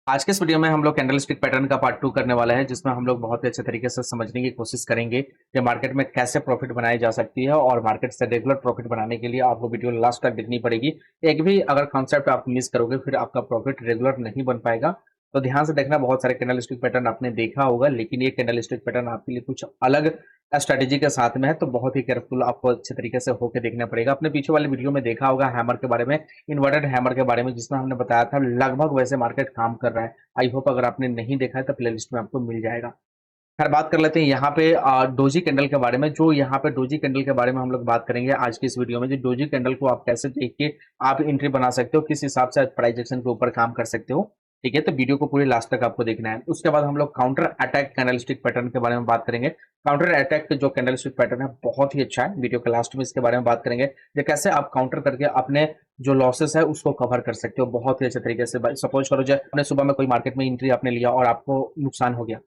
आज के इस वीडियो में हम लोग कैंडलस्टिक पैटर्न का पार्ट 2 करने वाले हैं, जिसमें हम लोग बहुत ही अच्छे तरीके से समझने की कोशिश करेंगे कि मार्केट में कैसे प्रॉफिट बनाई जा सकती है और मार्केट से रेगुलर प्रॉफिट बनाने के लिए आपको वीडियो लास्ट तक देखनी पड़ेगी। एक भी अगर कॉन्सेप्ट आप मिस करोगे फिर आपका प्रॉफिट रेगुलर नहीं बन पाएगा। तो ध्यान से देखना, बहुत सारे कैंडलस्टिक पैटर्न आपने देखा होगा, लेकिन ये कैंडलस्टिक पैटर्न आपके लिए कुछ अलग स्ट्रेटेजी के साथ में है, तो बहुत ही केयरफुल आपको अच्छे तरीके से होकर देखना पड़ेगा। अपने पीछे वाले वीडियो में देखा होगा हैमर के बारे में, इन्वर्टेड हैमर के बारे में, जिसमें हमने बताया था लगभग वैसे मार्केट काम कर रहा है। आई होप अगर आपने नहीं देखा है तो प्लेलिस्ट में आपको मिल जाएगा। खैर, बात कर लेते हैं यहाँ पे डोजी कैंडल के बारे में। जो यहाँ पे डोजी कैंडल के बारे में हम लोग बात करेंगे आज की इस वीडियो में। जो डोजी कैंडल को आप कैसे देख के आप एंट्री बना सकते हो, किस हिसाब से प्राइस एक्शन के ऊपर काम कर सकते हो, ठीक है। तो वीडियो को पूरी लास्ट तक आपको देखना है। उसके बाद हम लोग काउंटर अटैक कैंडलस्टिक पैटर्न के बारे में बात करेंगे। काउंटर अटैक जो कैंडलस्टिक पैटर्न है बहुत ही अच्छा है। वीडियो के लास्ट में इसके बारे में बात करेंगे कि कैसे आप काउंटर करके अपने जो लॉसेस है उसको कवर कर सकते हो बहुत ही अच्छे तरीके से। सपोज करो जो आपने सुबह में कोई मार्केट में एंट्री आपने लिया और आपको नुकसान हो गया,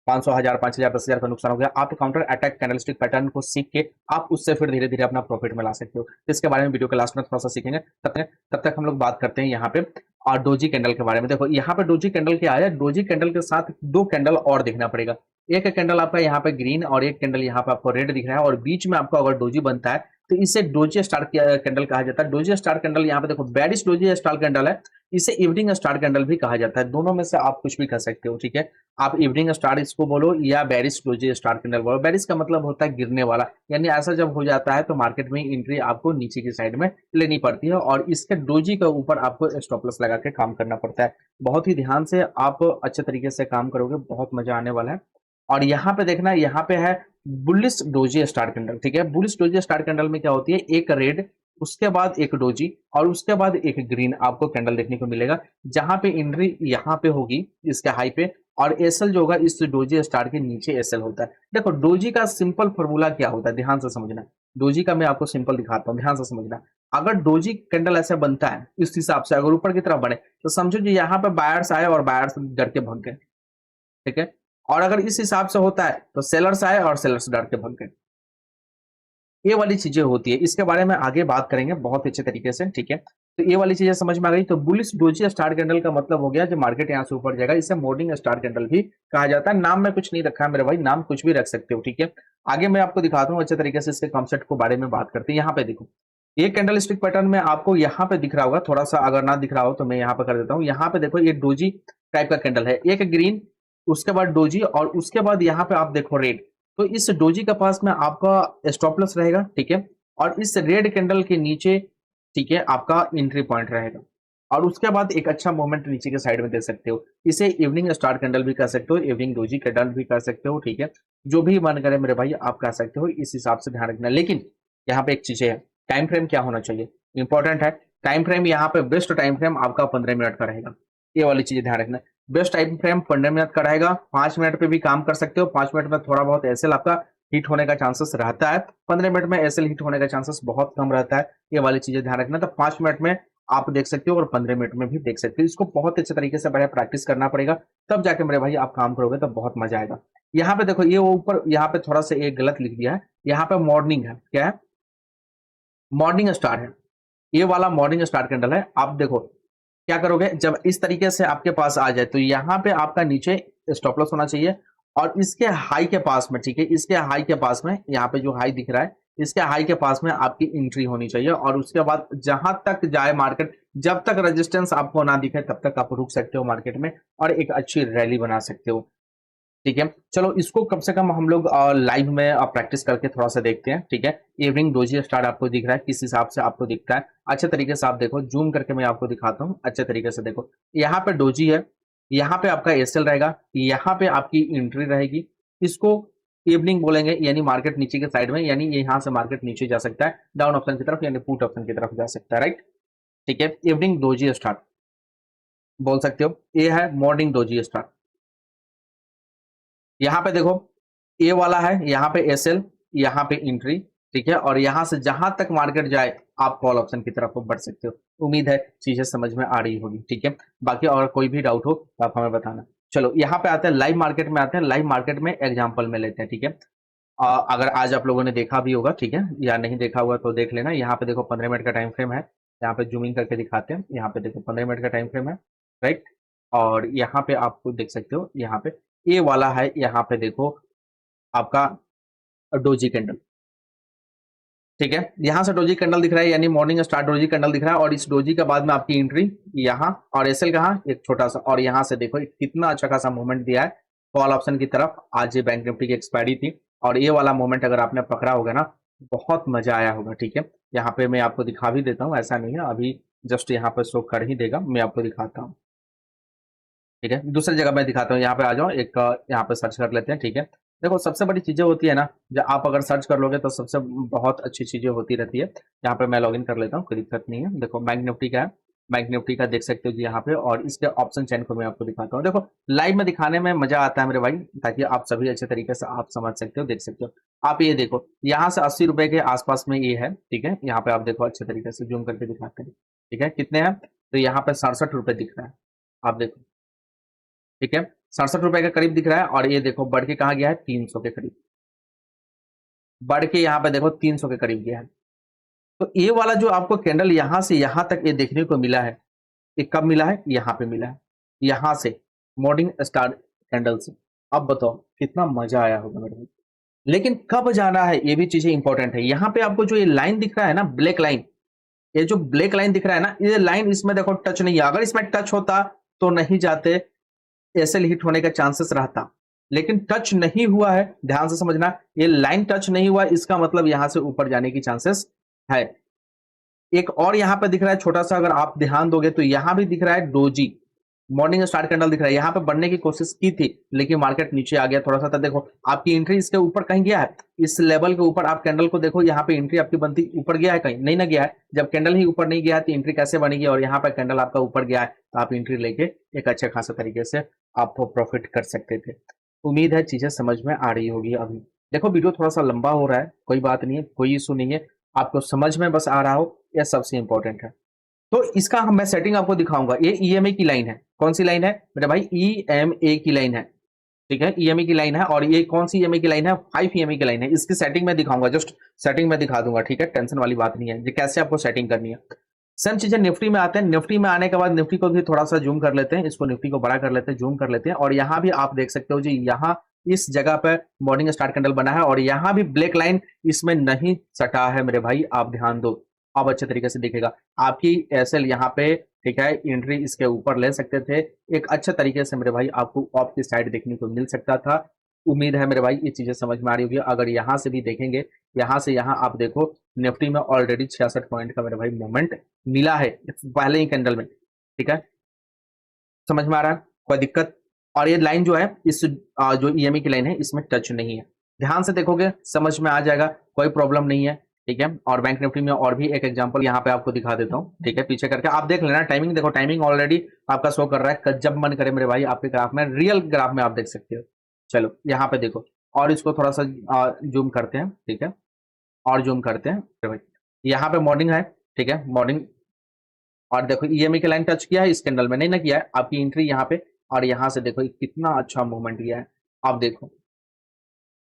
500, 1000, 5000, 10,000 का नुकसान हो गया। आप काउंटर अटैक कैंडलस्टिक पैटर्न को सीख के आप उससे फिर धीरे धीरे अपना प्रॉफिट में ला सकते हो। तो इसके बारे में वीडियो के लास्ट में थोड़ा सा सीखेंगे। तब तक हम लोग बात करते हैं यहाँ पे और डोजी कैंडल के बारे में। देखो यहाँ पे डोजी कैंडल क्या है, डोजी कैंडल के साथ दो कैंडल और देखना पड़ेगा। एक कैंडल आपका यहाँ पे ग्रीन और एक कैंडल यहाँ पे आपको रेड दिख रहा है, और बीच में आपको अगर डोजी बनता है तो इसे डोजी स्टार कैंडल कहा जाता है। डोजी स्टार कैंडल यहाँ पे देखो बेरिश डोजी स्टार कैंडल है, इसे इवनिंग स्टार कैंडल भी कहा जाता है। दोनों में से आप कुछ भी कह सकते हो, ठीक है। आप इवनिंग स्टार इसको बोलो या बेरिश डोजी स्टार कैंडल बोलो। बेरिश का मतलब होता है गिरने वाला, यानी ऐसा जब हो जाता है तो मार्केट में एंट्री आपको नीचे की साइड में लेनी पड़ती है और इसके डोजी के ऊपर आपको स्टॉप लॉस लगा के काम करना पड़ता है। बहुत ही ध्यान से आप अच्छे तरीके से काम करोगे, बहुत मजा आने वाला है। और यहाँ पे देखना, यहाँ पे है बुलिश डोजी स्टार कैंडल, ठीक है। बुलिश डोजी स्टार कैंडल में क्या होती है, एक रेड, उसके बाद एक डोजी और उसके बाद एक ग्रीन आपको कैंडल देखने को मिलेगा, जहां पे एंट्री यहाँ पे होगी इसके हाई पे, और एसएल जो होगा इस डोजी स्टार के नीचे एसएल होता है। देखो डोजी का सिंपल फॉर्मूला क्या होता है, ध्यान से समझना। डोजी का मैं आपको सिंपल दिखाता हूँ, ध्यान से समझना। अगर डोजी कैंडल ऐसे बनता है इस हिसाब से, अगर ऊपर की तरफ बने तो समझो जी यहाँ पे बायर्स आए और बायर्स डर के भाग गए, ठीक है। और अगर इस हिसाब से होता है तो सेलर्स आए और सेलर्स डर के भाग गए। ये वाली चीजें होती है, इसके बारे में आगे बात करेंगे बहुत अच्छे तरीके से, ठीक है। तो ये वाली चीजें समझ में आ गई। तो बुलिश डोजी स्टार कैंडल का मतलब हो गया जब मार्केट यहाँ से ऊपर जाएगा, इसे मॉर्निंग स्टार कैंडल भी कहा जाता है। नाम में कुछ नहीं रखा है मेरे भाई, नाम कुछ भी रख सकते हो, ठीक है। आगे मैं आपको दिखाता हूँ अच्छे तरीके से इसके कॉन्सेप्ट को बारे में बात करते हैं। यहाँ पे देखो, ये कैंडल स्टिक पैटर्न में आपको यहाँ पे दिख रहा होगा, थोड़ा सा अगर ना दिख रहा हो तो मैं यहाँ पे कर देता हूँ। यहाँ पे देखो ये डोजी टाइप का कैंडल है, एक ग्रीन, उसके बाद डोजी और उसके बाद यहाँ पे आप देखो रेड। तो इस डोजी के पास में आपका स्टॉप लॉस रहेगा, ठीक है। और इस रेड कैंडल के नीचे, ठीक है, आपका एंट्री पॉइंट रहेगा। और उसके बाद एक अच्छा मोमेंट नीचे के साइड में दे सकते हो। इसे इवनिंग स्टार कैंडल भी कर सकते हो, इवनिंग डोजी कैंडल भी कर सकते हो, ठीक है। जो भी मन करे मेरे भाई आप कह सकते हो, इस हिसाब से ध्यान रखना। लेकिन यहाँ पे एक चीज है, टाइम फ्रेम क्या होना चाहिए, इंपॉर्टेंट है। टाइम फ्रेम यहाँ पे बेस्ट टाइम फ्रेम आपका 15 मिनट का रहेगा, ये वाली चीज ध्यान रखना। बेस्ट टाइम फ्रेम 15 मिनट का रहेगा। 5 मिनट पे भी काम कर सकते हो, 5 मिनट में थोड़ा बहुत एसएल आपका हिट होने का चांसेस रहता है, 15 मिनट में एसएल हिट होने का चांसेस बहुत कम रहता है। ये वाली चीजें ध्यान रखना। तो 5 मिनट में आप देख सकते हो और 15 मिनट में भी देख सकते हो। इसको बहुत अच्छे तरीके से बढ़िया प्रैक्टिस करना पड़ेगा, तब जाके मेरे भाई आप काम करोगे तो बहुत मजा आएगा। यहाँ पे देखो, ये ऊपर यहाँ पे थोड़ा सा एक गलत लिख दिया है, यहाँ पे मॉर्निंग है, क्या है, मॉर्निंग स्टार है। ये वाला मॉर्निंग स्टार कैंडल है। आप देखो क्या करोगे, जब इस तरीके से आपके पास आ जाए तो यहाँ पे आपका नीचे स्टॉप लॉस होना चाहिए, और इसके हाई के पास में, ठीक है, इसके हाई के पास में, यहाँ पे जो हाई दिख रहा है इसके हाई के पास में आपकी एंट्री होनी चाहिए। और उसके बाद जहां तक जाए मार्केट, जब तक रेजिस्टेंस आपको ना दिखे तब तक आप रुक सकते हो मार्केट में और एक अच्छी रैली बना सकते हो, ठीक है। चलो इसको कम से कम हम लोग लाइव में प्रैक्टिस करके थोड़ा सा देखते हैं, ठीक है। इवनिंग डोजी स्टार आपको दिख रहा है, किस हिसाब से आपको दिखता है अच्छे तरीके से आप देखो, जूम करके मैं आपको दिखाता हूँ अच्छे तरीके से। देखो यहाँ पे डोजी है, यहाँ पे आपका एसएल रहेगा, यहाँ पे आपकी एंट्री रहेगी। इसको इवनिंग बोलेंगे, यानी मार्केट नीचे के साइड में, यानी यहाँ से मार्केट नीचे जा सकता है डाउन ऑप्शन की तरफ, यानी पुट ऑप्शन की तरफ जा सकता है, राइट, ठीक है। इवनिंग डोजी स्टार बोल सकते हो। ये है मॉर्निंग डोजी स्टार। यहाँ पे देखो ए वाला है, यहाँ पे एसएल, यहाँ पे एंट्री, ठीक है। और यहाँ से जहां तक मार्केट जाए आप कॉल ऑप्शन की तरफ बढ़ सकते हो। उम्मीद है चीजें समझ में आ रही होगी, ठीक है। बाकी और कोई भी डाउट हो तो आप हमें बताना। चलो यहाँ पे आते हैं लाइव मार्केट में, आते हैं लाइव मार्केट में एग्जाम्पल में लेते हैं, ठीक है। अगर आज आप लोगों ने देखा भी होगा, ठीक है, या नहीं देखा होगा तो देख लेना। यहाँ पे देखो 15 मिनट का टाइम फ्रेम है, यहाँ पे जूमिंग करके दिखाते हैं। यहाँ पे देखो 15 मिनट का टाइम फ्रेम है, राइट। और यहाँ पे आपको देख सकते हो, यहाँ पे ए वाला है, यहाँ पे देखो आपका डोजी कैंडल, ठीक है। यहाँ से डोजी कैंडल दिख रहा है, यानी मॉर्निंग स्टार डोजी कैंडल दिख रहा है, और इस डोजी के बाद में आपकी एंट्री यहाँ, और एसएल कहाँ एक छोटा सा, और यहाँ से देखो कितना अच्छा खासा मूवमेंट दिया है कॉल ऑप्शन की तरफ। आज ये बैंक निफ्टी की एक्सपायरी थी, और ये वाला मूवमेंट अगर आपने पकड़ा होगा ना, बहुत मजा आया होगा, ठीक है। यहाँ पे मैं आपको दिखा भी देता हूँ, ऐसा नहीं है, अभी जस्ट यहाँ पे शो कर ही देगा, मैं आपको दिखाता हूँ, ठीक है। दूसरी जगह मैं दिखाता हूँ, यहाँ पे आ जाओ, एक यहाँ पे सर्च कर लेते हैं, ठीक है। देखो सबसे बड़ी चीजें होती है ना, जब आप अगर सर्च कर लोगे तो सबसे बहुत अच्छी चीजें होती रहती है। यहाँ पे मैं लॉगिन कर लेता हूँ, कोई दिक्कत नहीं है। देखो बैंक निफ्टी का है, बैंक निफ्टी का देख सकते हो जी यहाँ पे, और इसके ऑप्शन चेन को मैं आपको दिखाता हूँ। देखो लाइव में दिखाने में मजा आता है मेरे भाई, ताकि आप सभी अच्छे तरीके से आप समझ सकते हो, देख सकते हो। आप ये देखो यहाँ से 80 रुपए के आसपास में ये है, ठीक है। यहाँ पे आप देखो अच्छे तरीके से जूम करके दिखाते हैं, ठीक है, कितने हैं, तो यहाँ पे 67 रुपए दिख रहा है, आप देखो, ठीक है। 67 रुपए के करीब दिख रहा है, और ये देखो बढ़ के कहाँ गया है, 300 के करीब, बढ़ के यहाँ पे देखो 300 के करीब गया है। तो ये वाला जो आपको कैंडल यहाँ से यहाँ तक ये देखने को मिला है, ये कब मिला है, यहाँ पे मिला है, यहाँ से मॉर्निंग स्टार कैंडल से। अब बताओ कितना मजा आया होगा मेरे को। लेकिन कब जाना है, ये भी चीजें इंपॉर्टेंट है। यहाँ पे आपको जो ये लाइन दिख रहा है ना, ब्लैक लाइन, ये जो ब्लैक लाइन दिख रहा है ना, ये लाइन इसमें देखो टच नहीं है, अगर इसमें टच होता तो नहीं जाते, एसएल हिट होने का चांसेस रहता, लेकिन टच नहीं हुआ है, ध्यान से समझना, ये लाइन टच नहीं हुआ, इसका मतलब यहां से ऊपर जाने की चांसेस है। एक और यहां पे दिख रहा है छोटा सा, अगर आप ध्यान दोगे तो यहां भी दिख रहा है डोजी, मॉर्निंग स्टार कैंडल दिख रहा है, यहां पे बढ़ने की कोशिश की थी, लेकिन मार्केट नीचे आ गया थोड़ा सा। तो देखो आपकी एंट्री इसके ऊपर कहीं गया है, इस लेवल के ऊपर आप कैंडल को देखो, यहाँ पे एंट्री आपकी बनती ऊपर गया है, कहीं नहीं ना गया है। जब कैंडल ही ऊपर नहीं गया है तो एंट्री कैसे बनेगी, और यहाँ पे कैंडल आपका ऊपर गया है, तो आप एंट्री लेके एक अच्छे खासा तरीके से आप प्रॉफिट कर सकते थे। उम्मीद है चीजें समझ में आ रही होगी। अभी देखो वीडियो थोड़ा सा लंबा हो रहा है, कोई बात नहीं है, कोई इशू नहीं है, आपको समझ में बस आ रहा हो, यह सबसे इंपॉर्टेंट है। तो इसका मैं सेटिंग आपको दिखाऊंगा। ये ईएमए की लाइन है, कौन सी लाइन है मेरे भाई, ईएमए की लाइन है, ठीक है, ईएमए की लाइन है। और ये कौन सी ईएमए की लाइन है, 5 ईएमए की लाइन है। इसकी सेटिंग मैं दिखाऊंगा, जस्ट सेटिंग में दिखा दूंगा, ठीक है, टेंशन वाली बात नहीं है, ये कैसे आपको सेटिंग करनी है। सेम चीजें निफ्टी में आते हैं, निफ्टी में आने के बाद निफ्टी को भी थोड़ा सा जूम कर लेते हैं, इसको निफ्टी को बड़ा कर लेते हैं, जूम कर लेते हैं, और यहाँ भी आप देख सकते हो जी, यहाँ इस जगह पर मॉर्निंग स्टार कैंडल बना है, और यहाँ भी ब्लैक लाइन इसमें नहीं सटा है मेरे भाई, आप ध्यान दो, अब अच्छे तरीके से दिखेगा आपकी एसएल यहाँ पे, ठीक है। एंट्री इसके ऊपर ले सकते थे, एक अच्छे तरीके से मेरे भाई आपको ऑफ की साइड देखने को मिल सकता था। उम्मीद है मेरे भाई ये चीजें समझ में आ रही होगी। अगर यहाँ से भी देखेंगे, यहाँ से यहाँ आप देखो, निफ्टी में ऑलरेडी 66 पॉइंट का मेरे भाई मूवमेंट मिला है पहले ही कैंडल में, ठीक है, समझ में आ रहा है, कोई दिक्कत। और ये लाइन जो है, इस जो ईएमए की लाइन है, इसमें टच नहीं है, ध्यान से देखोगे समझ में आ जाएगा, कोई प्रॉब्लम नहीं है, ठीक है। और बैंक निफ्टी में और भी एक एग्जांपल यहाँ पे आपको दिखा देता हूँ, ठीक है, पीछे करके आप देख लेना, टाइमिंग देखो, टाइमिंग ऑलरेडी आपका शो कर रहा है, जब मन करे मेरे भाई आपके ग्राफ में, रियल ग्राफ में आप देख सकते हो। चलो यहाँ पे देखो, और इसको थोड़ा सा जूम करते हैं, ठीक है, और जूम करते हैं भाई, यहाँ पे मॉर्निंग है, ठीक है, मॉर्निंग, और देखो ईएमए की लाइन टच किया है, इस कैंडल में नहीं ना किया है, आपकी एंट्री यहाँ पे, और यहाँ से देखो कितना अच्छा मूवमेंट किया है, आप देखो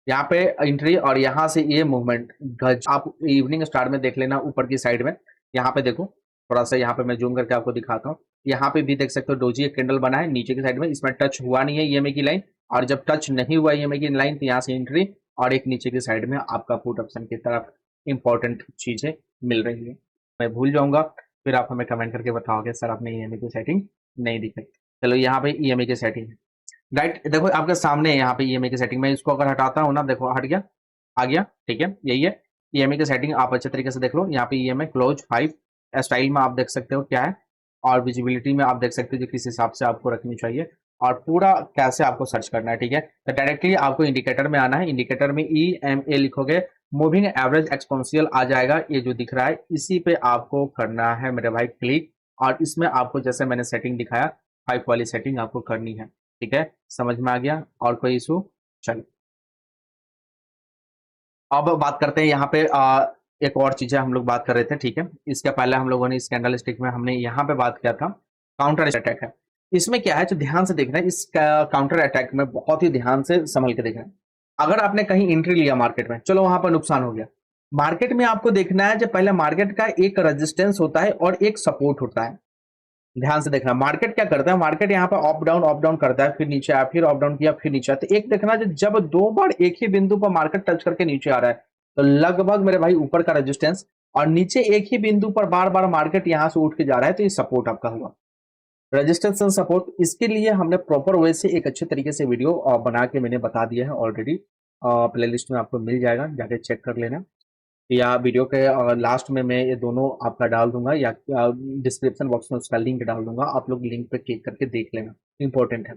यहाँ पे एंट्री, और यहाँ से ये मूवमेंट गज, आप इवनिंग स्टार में देख लेना ऊपर की साइड में, यहाँ पे देखो थोड़ा सा, यहाँ पे मैं जूम करके आपको दिखाता हूँ, यहाँ पे भी देख सकते हो डोजी एक कैंडल बना है नीचे की साइड में, इसमें टच हुआ नहीं है ईएमए की लाइन, और जब टच नहीं हुआ ईएमए की लाइन तो यहाँ से एंट्री, और एक नीचे की साइड में आपका पुट ऑप्शन की तरफ इंपॉर्टेंट चीजें मिल रही है। मैं भूल जाऊंगा, फिर आप हमें कमेंट करके बताओगे सर आपने ईएमए की सेटिंग नहीं दिखाई। चलो यहाँ पे ईएमए की सेटिंग है, राइट, देखो आपके सामने यहाँ पे ईएमए की सेटिंग, मैं इसको अगर हटाता हूँ ना, देखो हट गया, आ गया, ठीक है, यही है ईएमए की सेटिंग, आप अच्छे तरीके से देख लो। यहाँ पे ईएमए क्लोज 5 स्टाइल में आप देख सकते हो क्या है, और विजिबिलिटी में आप देख सकते हो कि किस हिसाब से आपको रखनी चाहिए, और पूरा कैसे आपको सर्च करना है, ठीक है। तो डायरेक्टली आपको इंडिकेटर में आना है, इंडिकेटर में EMA लिखोगे, मूविंग एवरेज एक्सपोनेंशियल आ जाएगा, ये जो दिख रहा है इसी पे आपको करना है मेरे भाई क्लिक, और इसमें आपको जैसे मैंने सेटिंग दिखाया 5 वाली सेटिंग आपको करनी है, ठीक है, समझ में आ गया, और कोई इशू। चलो अब बात करते हैं यहाँ पे एक और चीजें हम लोग बात कर रहे थे, ठीक है। इसके पहले हम लोगों ने इस कैंडल स्टिक में हमने यहाँ पे बात किया था, काउंटर अटैक है। इसमें क्या है, जो ध्यान से देखना है, इस काउंटर अटैक में बहुत ही ध्यान से संभल के देखना है। अगर आपने कहीं एंट्री लिया मार्केट में, चलो वहां पर नुकसान हो गया, मार्केट में आपको देखना है, जब पहले मार्केट का एक रेजिस्टेंस होता है और एक सपोर्ट होता है, ध्यान से देखना मार्केट क्या करता है, मार्केट यहाँ पे अप डाउन करता है, फिर नीचे आया, फिर अप डाउन किया, फिर नीचे आया। तो एक देखना जब 2 बार एक ही बिंदु पर मार्केट टच करके नीचे आ रहा है तो लगभग मेरे भाई ऊपर का रेजिस्टेंस, और नीचे एक ही बिंदु पर बार बार मार्केट यहाँ से उठ के जा रहा है तो ये सपोर्ट आपका हुआ। रेजिस्टेंस एंड सपोर्ट, इसके लिए हमने प्रॉपर वे से एक अच्छे तरीके से वीडियो बना के मैंने बता दिया है ऑलरेडी, प्ले लिस्ट में आपको मिल जाएगा, जाके चेक कर लेना, या वीडियो के लास्ट में मैं ये दोनों आपका डाल दूंगा, या डिस्क्रिप्शन बॉक्स में उसका लिंक डाल दूंगा, आप लोग लिंक पे क्लिक करके देख लेना, इंपॉर्टेंट है।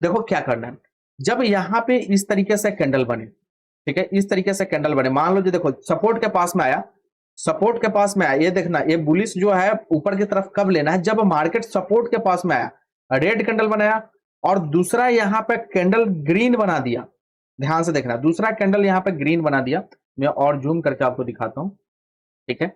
देखो क्या करना है, जब यहाँ पे इस तरीके से कैंडल बने, ठीक है, इस तरीके से कैंडल बने, मान लो जो देखो सपोर्ट के पास में आया, सपोर्ट के पास में आया, ये देखना ये बुलिश जो है ऊपर की तरफ कब लेना है, जब मार्केट सपोर्ट के पास में आया, रेड कैंडल बनाया और दूसरा यहाँ पे कैंडल ग्रीन बना दिया। ध्यान से देखना, दूसरा कैंडल यहाँ पे ग्रीन बना दिया, मैं और जूम करके आपको दिखाता हूं, ठीक है।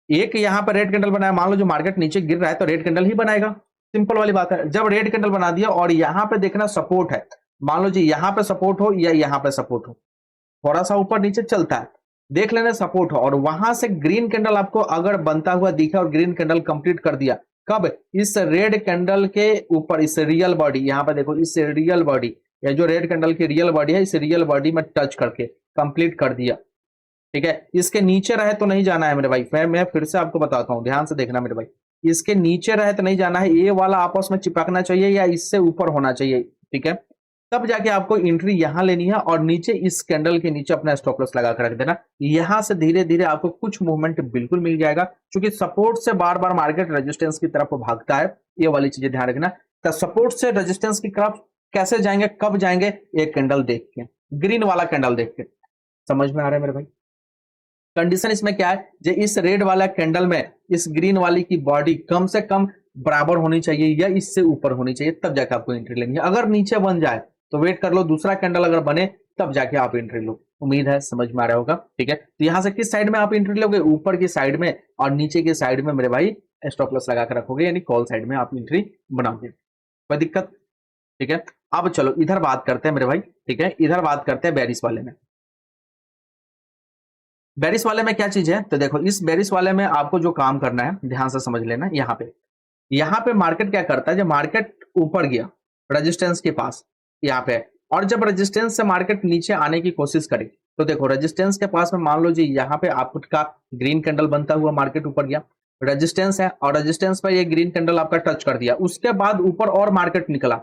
एक यहाँ पर रेड कैंडल बनाया, मान लो जो मार्केट नीचे गिर रहा है तो रेड कैंडल ही बनाएगा, सिंपल वाली बात है। जब रेड कैंडल बना दिया और यहाँ पे देखना सपोर्ट है, मान लो जी यहाँ पे सपोर्ट हो या यहाँ पे सपोर्ट हो, थोड़ा सा ऊपर नीचे चलता है, देख लेना सपोर्ट हो, और वहां से ग्रीन कैंडल आपको अगर बनता हुआ दिखा और ग्रीन कैंडल कंप्लीट कर दिया, कब, इस रेड कैंडल के ऊपर, इस रियल बॉडी, यहाँ पे देखो इस रियल बॉडी, या जो रेड कैंडल की रियल बॉडी है, इस रियल बॉडी में टच करके कंप्लीट कर दिया, ठीक है। इसके नीचे रहे तो नहीं जाना है मेरे भाई, मैं फिर से आपको बताता हूं, ध्यान से देखना मेरे भाई, इसके नीचे रहे तो नहीं जाना है, ये वाला आपस में चिपकना चाहिए या इससे ऊपर होना चाहिए, ठीक है। तब जाके आपको एंट्री यहां लेनी है और नीचे इस कैंडल के नीचे अपना स्टॉप लॉस लगा कर रख देना। यहां से धीरे धीरे आपको कुछ मूवमेंट बिल्कुल मिल जाएगा, क्योंकि सपोर्ट से बार बार मार्केट रेजिस्टेंस की तरफ भागता है, ये वाली चीजें ध्यान रखना। तो सपोर्ट से रेजिस्टेंस की तरफ कैसे जाएंगे, कब जाएंगे, एक कैंडल देख के, ग्रीन वाला कैंडल देख के, समझ में आ रहा है मेरे भाई। कंडीशन इसमें क्या है, जो इस रेड वाला कैंडल में इस ग्रीन वाली की बॉडी कम से कम बराबर होनी चाहिए या इससे ऊपर होनी चाहिए, तब जाके आपको एंट्री लेनी है। अगर नीचे बन जाए तो वेट कर लो, दूसरा कैंडल अगर बने तब जाके आप एंट्री लो। उम्मीद है समझ में आ रहा होगा, ठीक है। तो यहां से किस साइड में आप एंट्री लोगे, ऊपर की साइड में, और नीचे की साइड में मेरे भाई स्टॉप लॉस लगा कर रखोगे, यानी कॉल साइड में आप एंट्री बनाओगे, कोई दिक्कत, ठीक है। अब चलो इधर बात करते हैं मेरे भाई, ठीक है, इधर बात करते हैं बेरिस वाले में। बेरिस वाले में क्या चीज है, तो देखो इस बेरिस वाले में आपको जो काम करना है ध्यान से समझ लेना। यहाँ पे मार्केट क्या करता है, जब मार्केट ऊपर गया रेजिस्टेंस के पास यहाँ पे, और जब रेजिस्टेंस से मार्केट नीचे आने की कोशिश करे, तो देखो रेजिस्टेंस के पास में मान लो जी यहाँ पे आपका ग्रीन कैंडल बनता हुआ मार्केट ऊपर गया, रेजिस्टेंस है, और रेजिस्टेंस पर ये ग्रीन कैंडल आपका टच कर दिया, उसके बाद ऊपर और मार्केट निकला,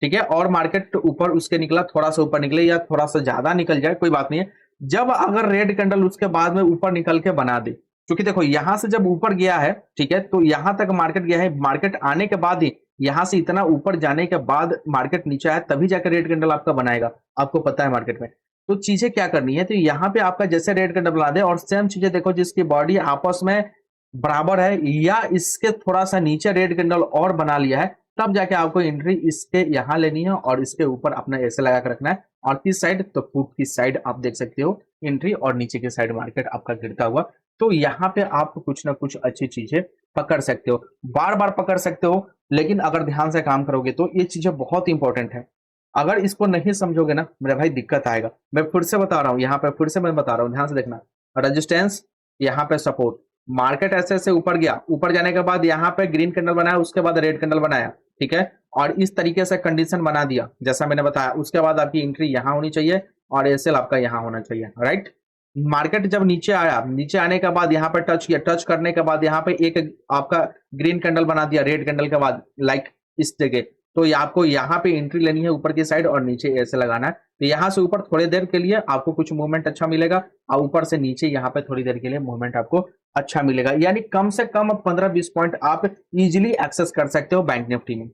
ठीक है, और मार्केट ऊपर उसके निकला, थोड़ा सा ऊपर निकले या थोड़ा सा ज्यादा निकल जाए कोई बात नहीं है। जब अगर रेड कैंडल उसके बाद में ऊपर निकल के बना दे, क्योंकि देखो यहां से जब ऊपर गया है, ठीक है, तो यहां तक मार्केट गया है, मार्केट आने के बाद ही, यहां से इतना ऊपर जाने के बाद मार्केट नीचे आया, तभी जाकर रेड कैंडल आपका बनाएगा, आपको पता है मार्केट में। तो चीजें क्या करनी है, तो यहाँ पे आपका जैसे रेड कैंडल बना दे, और सेम चीजें देखो जिसकी बॉडी आपस में बराबर है या इसके थोड़ा सा नीचे रेड कैंडल और बना लिया है, तब जाके आपको एंट्री इसके यहां लेनी है और इसके ऊपर अपना ऐसे लगा कर रखना है। और किस साइड, तो पुट की साइड आप देख सकते हो एंट्री, और नीचे की साइड मार्केट आपका गिरता हुआ। तो यहाँ पे आप कुछ ना कुछ अच्छी चीजें पकड़ सकते हो, बार बार पकड़ सकते हो, लेकिन अगर ध्यान से काम करोगे तो ये चीजें बहुत इंपॉर्टेंट है। अगर इसको नहीं समझोगे ना मेरे भाई दिक्कत आएगा। मैं फिर से बता रहा हूँ, यहाँ पे फिर से मैं बता रहा हूँ, ध्यान से देखना, रेजिस्टेंस, यहाँ पे सपोर्ट, मार्केट ऐसे ऐसे ऊपर गया, ऊपर जाने के बाद यहाँ पे ग्रीन कैंडल बनाया, उसके बाद रेड कैंडल बनाया, ठीक है, और इस तरीके से कंडीशन बना दिया जैसा मैंने बताया, उसके बाद आपकी एंट्री यहाँ होनी चाहिए और एसएल आपका यहाँ होना चाहिए, राइट। मार्केट जब नीचे आया, नीचे आने के बाद यहाँ पे टच किया, टच करने के बाद यहाँ पे एक आपका ग्रीन कैंडल बना दिया रेड कैंडल के बाद, लाइक इस जगह, तो आपको यहाँ पे एंट्री लेनी है ऊपर की साइड और नीचे ऐसे लगाना है। तो यहाँ से ऊपर थोड़ी देर के लिए आपको कुछ मूवमेंट अच्छा मिलेगा, और ऊपर से नीचे यहाँ पे थोड़ी देर के लिए मूवमेंट आपको अच्छा मिलेगा, यानी कम से कम 15-20 पॉइंट आप इजिली एक्सेस कर सकते हो बैंक निफ्टी में।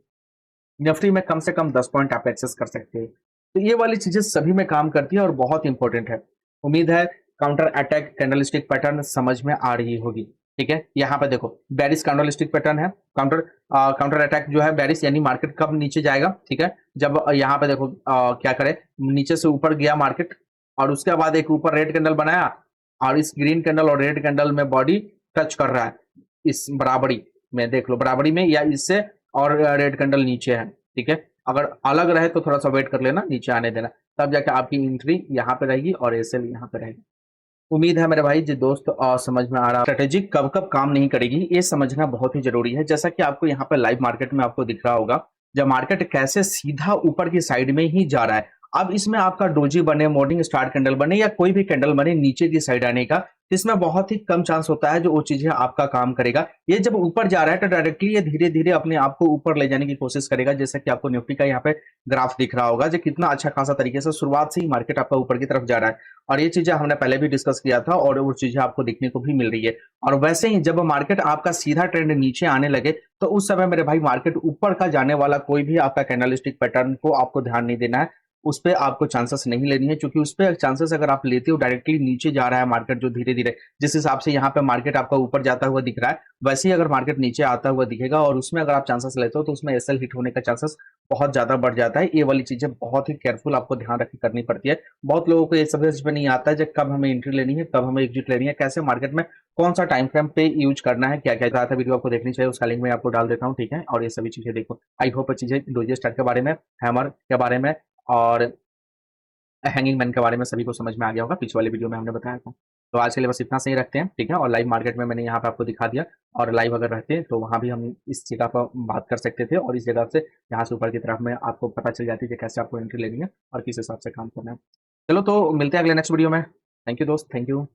निफ्टी में कम से कम 10 पॉइंट आप एक्सेस कर सकते हो। तो ये वाली चीजें सभी में काम करती है और बहुत इंपॉर्टेंट है। उम्मीद है काउंटर अटैक कैंडलस्टिक पैटर्न समझ में आ रही होगी, ठीक है। यहाँ पे देखो बेरिस कैंडलस्टिक पैटर्न है, काउंटर अटैक जो है बेरिस, यानी मार्केट कब नीचे जाएगा, ठीक है, जब यहाँ पे देखो क्या करे, नीचे से ऊपर गया मार्केट, और उसके बाद एक ऊपर रेड कैंडल बनाया, और इस ग्रीन कैंडल और रेड कैंडल में बॉडी टच कर रहा है, इस बराबरी में देख लो, बराबरी में या इससे, और रेड कैंडल नीचे है, ठीक है। अगर अलग रहे तो थोड़ा सा वेट कर लेना, नीचे आने देना, तब जाके आपकी एंट्री यहाँ पे रहेगी और एसएल यहाँ पे रहेगी। उम्मीद है मेरे भाई जी दोस्त समझ में आ रहा है स्ट्रेटेजी कब कब काम नहीं करेगी, ये समझना बहुत ही जरूरी है। जैसा कि आपको यहाँ पे लाइव मार्केट में आपको दिख रहा होगा, जब मार्केट कैसे सीधा ऊपर की साइड में ही जा रहा है। अब इसमें आपका डोजी बने, मॉर्निंग स्टार कैंडल बने या कोई भी कैंडल बने नीचे की साइड आने का, इसमें बहुत ही कम चांस होता है जो वो चीजें आपका काम करेगा। ये जब ऊपर जा रहा है तो डायरेक्टली ये धीरे धीरे अपने आप को ऊपर ले जाने की कोशिश करेगा। जैसा कि आपको निफ्टी का यहाँ पे ग्राफ दिख रहा होगा, जो कितना अच्छा खासा तरीके से शुरुआत से ही मार्केट आपका ऊपर की तरफ जा रहा है। और ये चीजें हमने पहले भी डिस्कस किया था और वो चीजें आपको देखने को भी मिल रही है। और वैसे ही जब मार्केट आपका सीधा ट्रेंड नीचे आने लगे तो उस समय मेरे भाई मार्केट ऊपर का जाने वाला कोई भी आपका कैंडलस्टिक पैटर्न को आपको ध्यान नहीं देना है। उस पे आपको चांसेस नहीं लेनी है, क्योंकि उस पे चांसेस अगर आप लेते हो डायरेक्टली नीचे जा रहा है मार्केट जो धीरे धीरे, जिस हिसाब से यहाँ पे मार्केट आपका ऊपर जाता हुआ दिख रहा है, वैसे ही अगर मार्केट नीचे आता हुआ दिखेगा और उसमें अगर आप चांसेस लेते हो तो उसमें एसएल हिट होने का चांसेस बहुत ज्यादा बढ़ जाता है। ये वाली चीजें बहुत ही केयरफुल आपको ध्यान रख करनी पड़ती है। बहुत लोगों को ये समझ में नहीं आता है कि कब हमें एंट्री लेनी है, कब हमें एग्जिट लेनी है, कैसे मार्केट में कौन सा टाइम फ्रेम पे यूज करना है, क्या क्या रहा था। वीडियो आपको देखनी चाहिए, उसका लिंक मैं आपको डाल देता हूँ, ठीक है। और ये सभी चीजें देखो, आई होप चीजें डोजी स्टार्ट के बारे में, हैमर के बारे में और हैंगिंग मैन के बारे में सभी को समझ में आ गया होगा, पिछले वाले वीडियो में हमने बताया था। तो आज के लिए बस इतना सही रखते हैं, ठीक है। और लाइव मार्केट में मैंने यहाँ पे आपको दिखा दिया, और लाइव अगर रहते तो वहां भी हम इस जगह पर बात कर सकते थे और इस जगह से यहाँ से ऊपर की तरफ में आपको पता चल जाती है कि कैसे आपको एंट्री लेनी है और किस हिसाब से काम करना है। चलो तो मिलते हैं अगले नेक्स्ट वीडियो में। थैंक यू दोस्त, थैंक यू।